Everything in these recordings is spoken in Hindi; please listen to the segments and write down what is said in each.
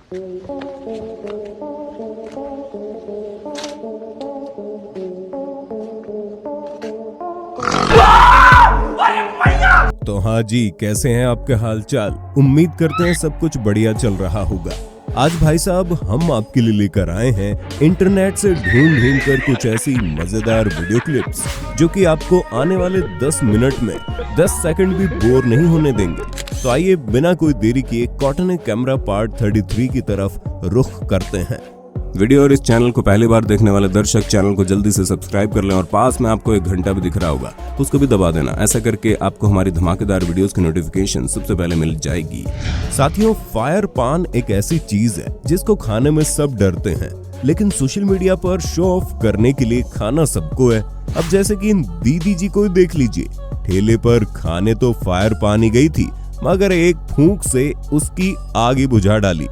तो हाँ जी, कैसे हैं आपके हालचाल। उम्मीद करते हैं सब कुछ बढ़िया चल रहा होगा। आज भाई साहब हम आपके लिए लेकर आए हैं इंटरनेट से ढूंढ कर कुछ ऐसी मजेदार वीडियो क्लिप्स जो कि आपको आने वाले 10 मिनट में 10 सेकंड भी बोर नहीं होने देंगे। तो आइए बिना कोई देरी किए कॉटन कैमरा पार्ट 33 की तरफ रुख करते हैं। वीडियो और इस चैनल को पहली बार देखने वाले दर्शक चैनल को जल्दी से सब्सक्राइब कर लें और पास में आपको एक घंटा भी दिख रहा होगा तो उसको भी दबा देना। ऐसा करके आपको हमारी धमाकेदार वीडियोस की नोटिफिकेशन सबसे पहले मिल जाएगी। साथियों, फायर पान एक ऐसी चीज है जिसको खाने में सब डरते हैं, लेकिन सोशल मीडिया पर शो ऑफ करने के लिए खाना सबको है। अब जैसे कि इन दीदी जी को देख लीजिए, ठेले पर खाने तो फायर पान ही गई थी, मगर एक फूंक से उसकी आग ही बुझा डाली।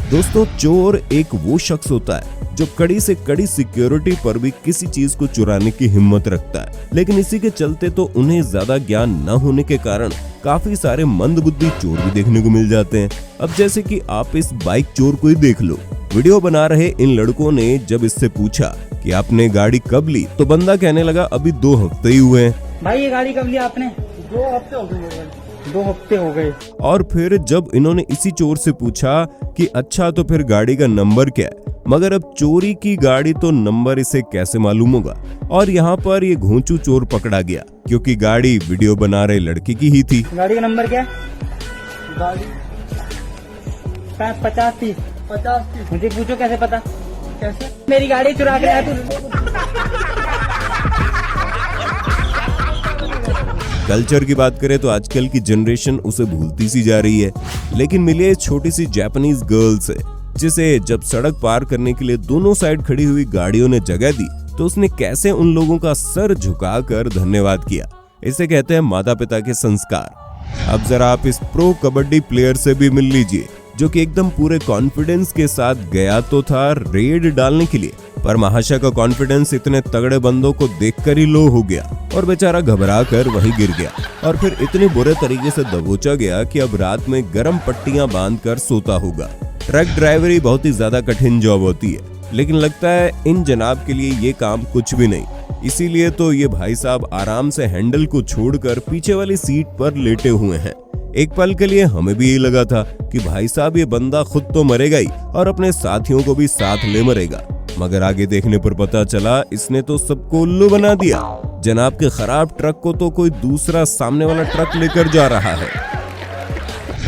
दोस्तों, चोर एक वो शख्स होता है जो कड़ी से कड़ी सिक्योरिटी पर भी किसी चीज को चुराने की हिम्मत रखता है, लेकिन इसी के चलते तो उन्हें ज्यादा ज्ञान न होने के कारण काफी सारे मंदबुद्धि चोर भी देखने को मिल जाते हैं। अब जैसे कि आप इस बाइक चोर को ही देख लो। वीडियो बना रहे इन लड़कों ने जब इससे पूछा कि आपने गाड़ी कब ली, तो बंदा कहने लगा अभी 2 हफ्ते ही हुए हैं। भाई ये गाड़ी कब ली आपने? 2 हफ्ते हो गए। 2 हफ्ते हो गए। और फिर जब इन्होंने इसी चोर से पूछा कि अच्छा तो फिर गाड़ी का नंबर क्या है, मगर अब चोरी की गाड़ी तो नंबर इसे कैसे मालूम होगा। और यहाँ पर ये घोंचू चोर पकड़ा गया क्योंकि गाड़ी वीडियो बना रहे लड़के की ही थी। गाड़ी का नंबर क्या है? गाड़ी 50-30। मुझे पूछो कैसे पता? कैसे? मेरी गाड़ी चुरा के लाया तू। कल्चर की बात करें तो आजकल की जनरेशन उसे भूलती सी जा रही है, लेकिन मिले छोटी सी जापानीज गर्ल से जिसे जब सड़क पार करने के लिए दोनों साइड खड़ी हुई गाड़ियों ने जगह दी तो उसने कैसे उन लोगों का सर झुकाकर धन्यवाद किया। इसे कहते हैं माता पिता के संस्कार। अब जरा आप इस प्रो कबड्डी प्लेयर से भी मिल लीजिए जो कि एकदम पूरे कॉन्फिडेंस के साथ गया तो था रेड डालने के लिए, पर महाशय का कॉन्फिडेंस इतने तगड़े बंदों को देखकर ही लो हो गया और बेचारा घबरा कर वहीं गिर गया और फिर इतने बुरे तरीके से दबोचा गया कि अब रात में गर्म पट्टियां बांधकर सोता होगा। ट्रक ड्राइवरी बहुत ही ज्यादा कठिन जॉब होती है, लेकिन लगता है इन जनाब के लिए ये काम कुछ भी नहीं। इसीलिए तो ये भाई साहब आराम से हैंडल को छोड़कर पीछे वाली सीट पर लेटे हुए हैं। एक पल के लिए हमें भी यही लगा था कि भाई साहब ये बंदा खुद तो मरेगा ही और अपने साथियों को भी साथ ले मरेगा, मगर आगे देखने पर पता चला इसने तो सबको उल्लू बना दिया। जनाब के खराब ट्रक को तो कोई दूसरा सामने वाला ट्रक लेकर जा रहा है।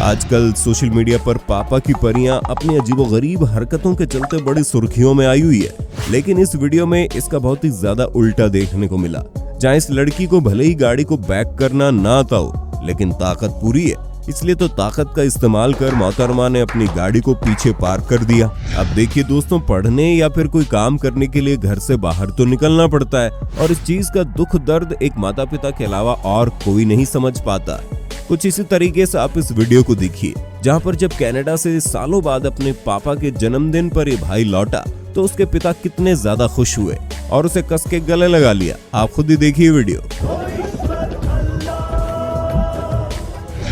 आजकल सोशल मीडिया पर पापा की परियां अपनी अजीबोगरीब हरकतों के चलते बड़ी सुर्खियों में आई हुई है, लेकिन इस वीडियो में इसका बहुत ही ज्यादा उल्टा देखने को मिला, जहां इस लड़की को भले ही गाड़ी को बैक करना ना आता हो, लेकिन ताकत पूरी है, इसलिए तो ताकत का इस्तेमाल कर मोहतरमा ने अपनी गाड़ी को पीछे पार्क कर दिया। अब देखिए दोस्तों, पढ़ने या फिर कोई काम करने के लिए घर से बाहर तो निकलना पड़ता है और इस चीज का दुख दर्द एक माता पिता के अलावा और कोई नहीं समझ पाता। कुछ इसी तरीके से आप इस वीडियो को देखिए, जहाँ पर जब कनाडा से सालों बाद अपने पापा के जन्मदिन पर ये भाई लौटा तो उसके पिता कितने ज्यादा खुश हुए और उसे कस के गले लगा लिया। आप खुद ही देखिए वीडियो।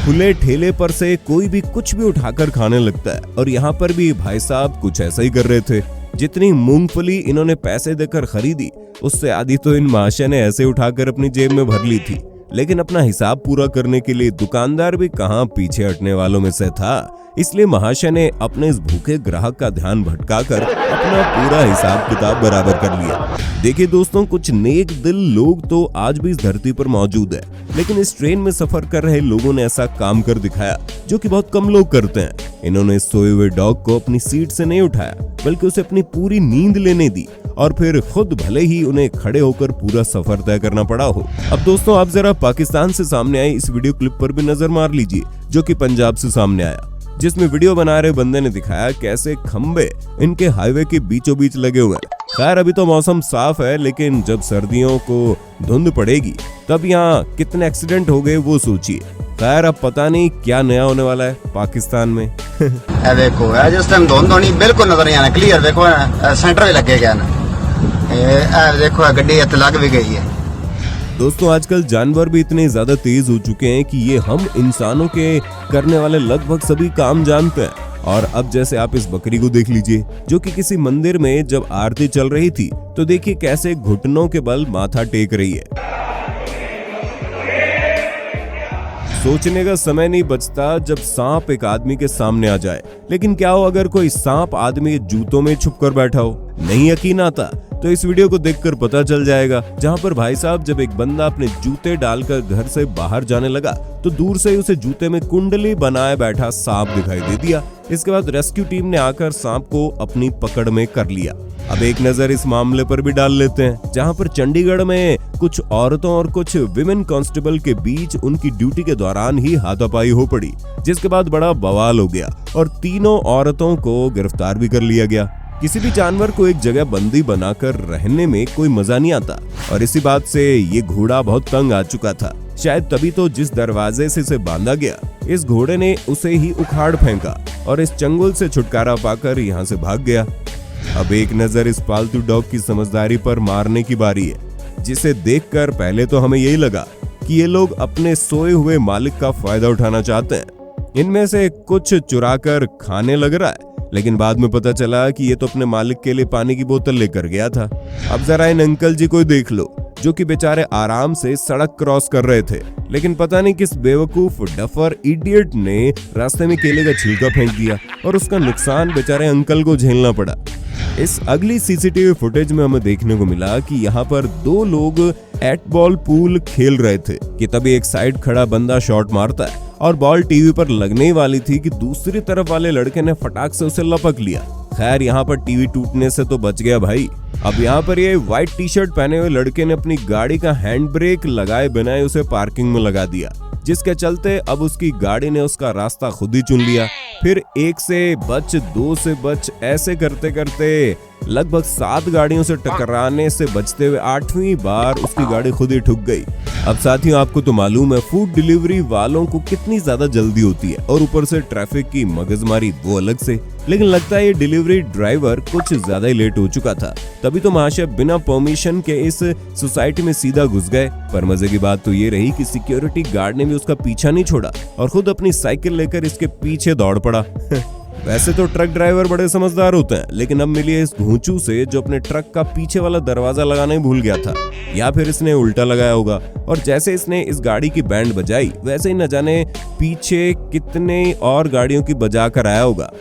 खुले ठेले पर से कोई भी कुछ भी उठाकर खाने लगता है और यहाँ पर भी भाई साहब कुछ ऐसा ही कर रहे थे। जितनी मूंगफली इन्होंने पैसे देकर खरीदी उससे आधी तो इन महाशय ने ऐसे उठाकर अपनी जेब में भर ली थी, लेकिन अपना हिसाब पूरा करने के लिए दुकानदार भी कहां पीछे हटने वालों में से था। इसलिए महाशय ने अपने इस भूखे ग्राहक का ध्यान भटकाकर अपना पूरा हिसाब किताब बराबर कर लिया। देखिए दोस्तों, कुछ नेक दिल लोग तो आज भी इस धरती पर मौजूद है, लेकिन इस ट्रेन में सफर कर रहे लोगों ने ऐसा काम कर दिखाया जो कि बहुत कम लोग करते हैं। इन्होंने सोए हुए डॉग को अपनी सीट से नहीं उठाया, बल्कि उसे अपनी पूरी नींद लेने दी और फिर खुद भले ही उन्हें खड़े होकर पूरा सफर तय करना पड़ा हो। अब दोस्तों, आप जरा पाकिस्तान से सामने आई इस वीडियो क्लिप पर भी नजर मार लीजिए जो कि पंजाब से सामने आया, जिसमें वीडियो बना रहे बंदे ने दिखाया कैसे खंबे इनके हाईवे के बीचों बीच लगे हुए हैं। खैर अभी तो मौसम साफ है, लेकिन जब सर्दियों को धुंध पड़ेगी तब यहाँ कितने एक्सीडेंट हो गए वो सोचिए। खैर अब पता नहीं क्या नया होने वाला है पाकिस्तान में। देखो जिस टाइम धुंध होनी बिल्कुल नजर नहीं आना, क्लियर देखो सेंटर में लगे गया ना, देखो गड्डी लग भी गई है। दोस्तों आजकल जानवर भी इतने ज्यादा तेज हो चुके हैं कि ये हम इंसानों के करने वाले लगभग सभी काम जानते हैं। और अब जैसे आप इस बकरी को देख लीजिए, जो कि किसी मंदिर में जब आरती चल रही थी तो देखिए कैसे घुटनों के बल माथा टेक रही है। सोचने का समय नहीं बचता जब सांप एक आदमी के सामने आ जाए, लेकिन क्या हो अगर कोई सांप आदमी के जूतों में छुप कर बैठा हो। नहीं यकीन आता तो इस वीडियो को देखकर पता चल जाएगा, जहां पर भाई साहब जब एक बंदा अपने जूते डालकर घर से बाहर जाने लगा तो दूर से ही उसे जूते में कुंडली बनाए बैठा सांप दिखाई दे दिया। इसके बाद रेस्क्यू टीम ने आकर सांप को अपनी पकड़ में कर लिया। अब एक नजर इस मामले पर भी डाल लेते हैं, जहां पर चंडीगढ़ में कुछ औरतों और कुछ विमेन कांस्टेबल के बीच उनकी ड्यूटी के दौरान ही हाथापाई हो पड़ी, जिसके बाद बड़ा बवाल हो गया और तीनों औरतों को गिरफ्तार भी कर लिया गया। किसी भी जानवर को एक जगह बंदी बनाकर रहने में कोई मजा नहीं आता, और इसी बात से ये घोड़ा बहुत तंग आ चुका था। शायद तभी तो जिस दरवाजे से इसे बांधा गया, इस घोड़े ने उसे ही उखाड़ फेंका और इस चंगुल से छुटकारा पाकर यहाँ से भाग गया। अब एक नजर इस पालतू डॉग की समझदारी पर मारने की बारी है, जिसे देखकर पहले तो हमें यही लगा कि ये लोग अपने सोए हुए मालिक का फायदा उठाना चाहते हैं। इनमें से कुछ चुराकर खाने लग रहा है, लेकिन बाद में पता चला कि ये तो अपने मालिक के लिए पानी की बोतल लेकर गया था। अब जरा इन अंकल जी को देख लो, जो कि बेचारे आराम से सड़क क्रॉस कर रहे थे, लेकिन पता नहीं किस बेवकूफ डफर इडियट ने रास्ते में केले का छिलका फेंक दिया और उसका नुकसान बेचारे अंकल को झेलना पड़ा। इस अगली सीसीटीवी फुटेज में हमें देखने को मिला कि यहाँ पर दो लोग एट बॉल पूल खेल रहे थे कि तभी एक साइड खड़ा बंदा शॉट मारता है और बॉल टीवी पर लगने ही वाली थी कि दूसरी तरफ वाले लड़के ने फटाक से उसे लपक लिया। खैर यहाँ पर टीवी टूटने से तो बच गया भाई। अब यहाँ पर ये व्हाइट टी शर्ट पहने हुए लड़के ने अपनी गाड़ी का हैंड ब्रेक लगाए बिना ही उसे पार्किंग में लगा दिया, जिसके चलते अब उसकी गाड़ी ने उसका रास्ता खुद ही चुन लिया। फिर एक से बच, दो से बच, ऐसे करते करते लगभग 7 गाड़ियों से टकराने से बचते हुए 8वीं बार उसकी गाड़ी खुद ही ठुक गई। अब साथियों आपको तो मालूम है फूड डिलीवरी वालों को कितनी ज्यादा जल्दी होती है, और ऊपर से ट्रैफिक की मगजमारी वो अलग से। लेकिन लगता है ये डिलीवरी ड्राइवर कुछ ज्यादा ही लेट हो चुका था, तभी तो महाशय बिना परमिशन के इस सोसाइटी में सीधा घुस गए। पर मजे की बात तो ये रही कि सिक्योरिटी गार्ड ने भी उसका पीछा नहीं छोड़ा और खुद अपनी साइकिल लेकर इसके पीछे दौड़ पड़ा। वैसे तो ट्रक ड्राइवर बड़े समझदार होते हैं, लेकिन अब मिली है इस घूंचू से जो अपने ट्रक का पीछे वाला दरवाजा लगाना ही भूल गया था, या फिर इसने उल्टा लगाया होगा। और जैसे इसने इस गाड़ी की बैंड बजाई, वैसे ही न जाने पीछे कितने और गाड़ियों की बजा कर आया होगा।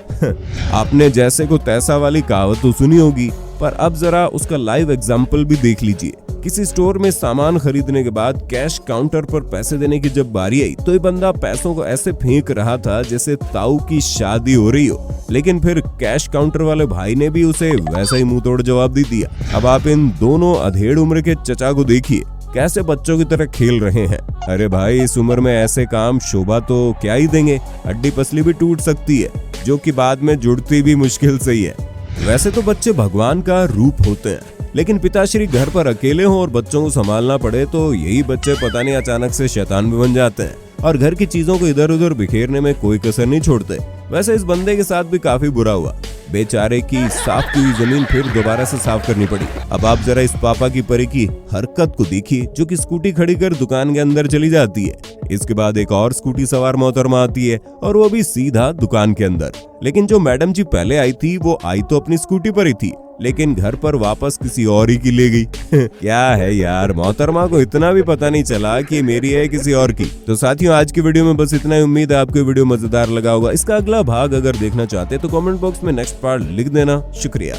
आपने जैसे को तैसा वाली कहावत तो सुनी होगी, पर अब जरा उसका लाइव एग्जाम्पल भी देख लीजिए। किसी स्टोर में सामान खरीदने के बाद कैश काउंटर पर पैसे देने की जब बारी आई तो ये बंदा पैसों को ऐसे फेंक रहा था जैसे ताऊ की शादी हो रही हो, लेकिन फिर कैश काउंटर वाले भाई ने भी उसे वैसा ही मुंह तोड़ जवाब दे दिया। अब आप इन दोनों अधेड़ उम्र के चचा को देखिए कैसे बच्चों की तरह खेल रहे हैं। अरे भाई इस उम्र में ऐसे काम शोभा तो क्या ही देंगे, हड्डी पसली भी टूट सकती है, जो कि बाद में जुड़ती भी मुश्किल से ही है। वैसे तो बच्चे भगवान का रूप होते हैं, लेकिन पिताश्री घर पर अकेले हों और बच्चों को संभालना पड़े तो यही बच्चे पता नहीं अचानक से शैतान भी बन जाते हैं और घर की चीजों को इधर उधर बिखेरने में कोई कसर नहीं छोड़ते। वैसे इस बंदे के साथ भी काफी बुरा हुआ, बेचारे की साफ की हुई जमीन फिर दोबारा से साफ करनी पड़ी। अब आप जरा इस पापा की परी की हरकत को देखिए, जो कि स्कूटी खड़ी कर दुकान के अंदर चली जाती है। इसके बाद एक और स्कूटी सवार मोहतरमा आती है और वो भी सीधा दुकान के अंदर। लेकिन जो मैडम जी पहले आई थी वो आई तो अपनी स्कूटी पर ही थी, लेकिन घर पर वापस किसी और ही की ले गई। क्या है यार, मोहतरमा को इतना भी पता नहीं चला कि मेरी है किसी और की। तो साथियों आज की वीडियो में बस इतना ही। उम्मीद है आपको वीडियो मजेदार लगा होगा। इसका अगला भाग अगर देखना चाहते हैं तो कमेंट बॉक्स में नेक्स्ट पार्ट लिख देना। शुक्रिया।